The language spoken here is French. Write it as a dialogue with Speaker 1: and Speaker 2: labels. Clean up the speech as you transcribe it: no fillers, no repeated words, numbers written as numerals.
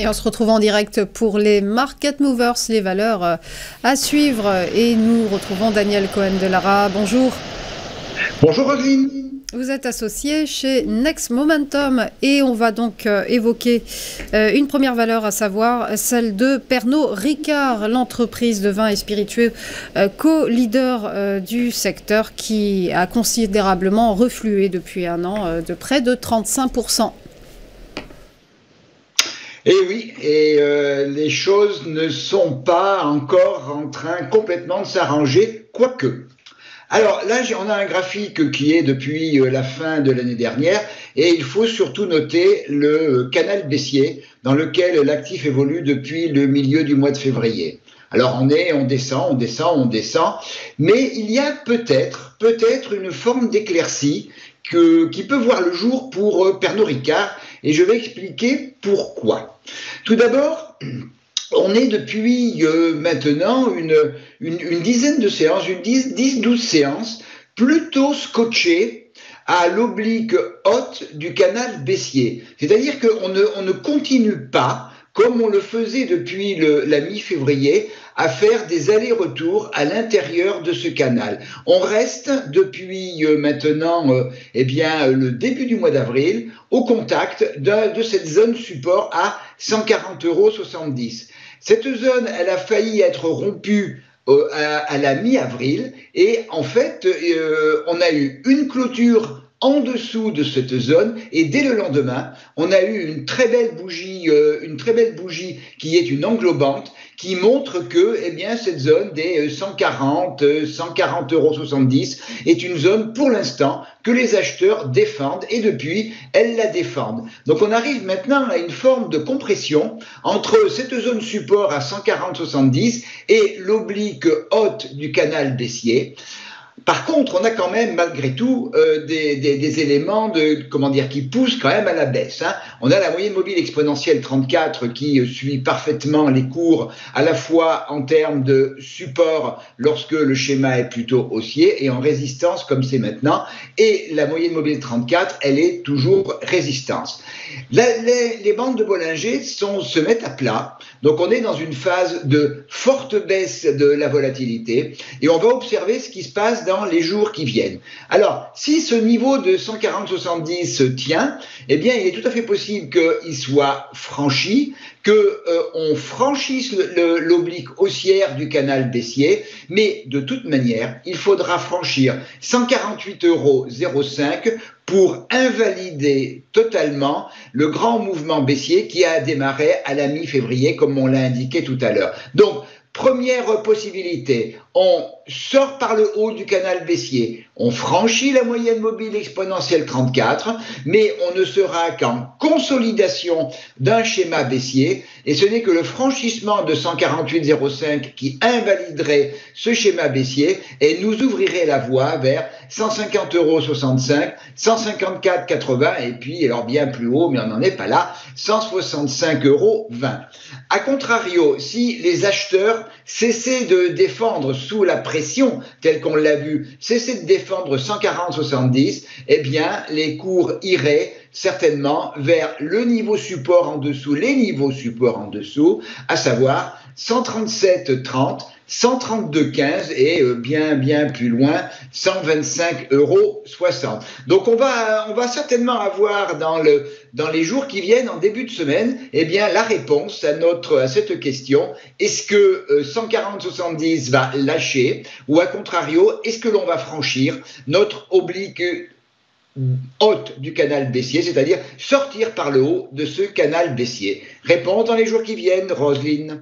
Speaker 1: Et on se retrouve en direct pour les Market Movers, les valeurs à suivre. Et nous retrouvons Daniel Cohen de Lara. Bonjour.
Speaker 2: Bonjour Roselyne.
Speaker 1: Vous êtes associé chez Next Momentum et on va donc évoquer une première valeur, à savoir celle de Pernod Ricard, l'entreprise de vins et spiritueux co-leader du secteur qui a considérablement reflué depuis un an de près de 35%.
Speaker 2: Et oui, les choses ne sont pas encore en train complètement de s'arranger, quoique. Alors là, on a un graphique qui est depuis la fin de l'année dernière et il faut surtout noter le canal baissier dans lequel l'actif évolue depuis le milieu du mois de février. Alors on descend, mais il y a peut-être une forme d'éclaircie qui peut voir le jour pour Pernod Ricard et je vais expliquer pourquoi. Tout d'abord, on est depuis maintenant une dizaine de séances, 10-12 séances, plutôt scotchées à l'oblique haute du canal baissier. C'est-à-dire qu'on ne continue pas, comme on le faisait depuis la mi-février, à faire des allers-retours à l'intérieur de ce canal. On reste depuis maintenant le début du mois d'avril au contact de cette zone support à 140,70 €. Cette zone, elle a failli être rompue à la mi-avril et en fait, on a eu une clôture en dessous de cette zone et dès le lendemain, on a eu une très belle bougie qui est une englobante qui montre que cette zone des 140,70 € est une zone pour l'instant que les acheteurs défendent et depuis, elles la défendent. Donc on arrive maintenant à une forme de compression entre cette zone support à 140,70 et l'oblique haute du canal baissier. Par contre, on a quand même malgré tout des éléments qui poussent quand même à la baisse. Hein. On a la moyenne mobile exponentielle 34 qui suit parfaitement les cours à la fois en termes de support lorsque le schéma est plutôt haussier et en résistance comme c'est maintenant. Et la moyenne mobile 34, elle est toujours résistance. Les bandes de Bollinger se mettent à plat. Donc on est dans une phase de forte baisse de la volatilité et on va observer ce qui se passe dans les jours qui viennent. Alors, si ce niveau de 140,70 tient, il est tout à fait possible qu'il soit franchi, qu'on franchisse l'oblique haussière du canal baissier, mais de toute manière, il faudra franchir 148,05 € pour invalider totalement le grand mouvement baissier qui a démarré à la mi-février, comme on l'a indiqué tout à l'heure. Donc, première possibilité, on sort par le haut du canal baissier, on franchit la moyenne mobile exponentielle 34, mais on ne sera qu'en consolidation d'un schéma baissier, et ce n'est que le franchissement de 148,05 qui invaliderait ce schéma baissier et nous ouvrirait la voie vers 150,65 €, 154,80 € et puis, alors bien plus haut, mais on n'en est pas là, 165,20 €. A contrario, si les acheteurs cessaient de défendre sous la pression, telle qu'on l'a vu, cessaient de défendre 140,70, les cours iraient certainement vers le niveau support en dessous, les niveaux support en dessous, à savoir 137,30, 132,15 et bien plus loin 125,60 €. Donc on va certainement avoir dans les jours qui viennent, en début de semaine, la réponse à cette question. Est-ce que 140,70 va lâcher ou à contrario, est-ce que l'on va franchir notre oblique haute du canal baissier, c'est-à-dire sortir par le haut de ce canal baissier? Réponse dans les jours qui viennent, Roselyne.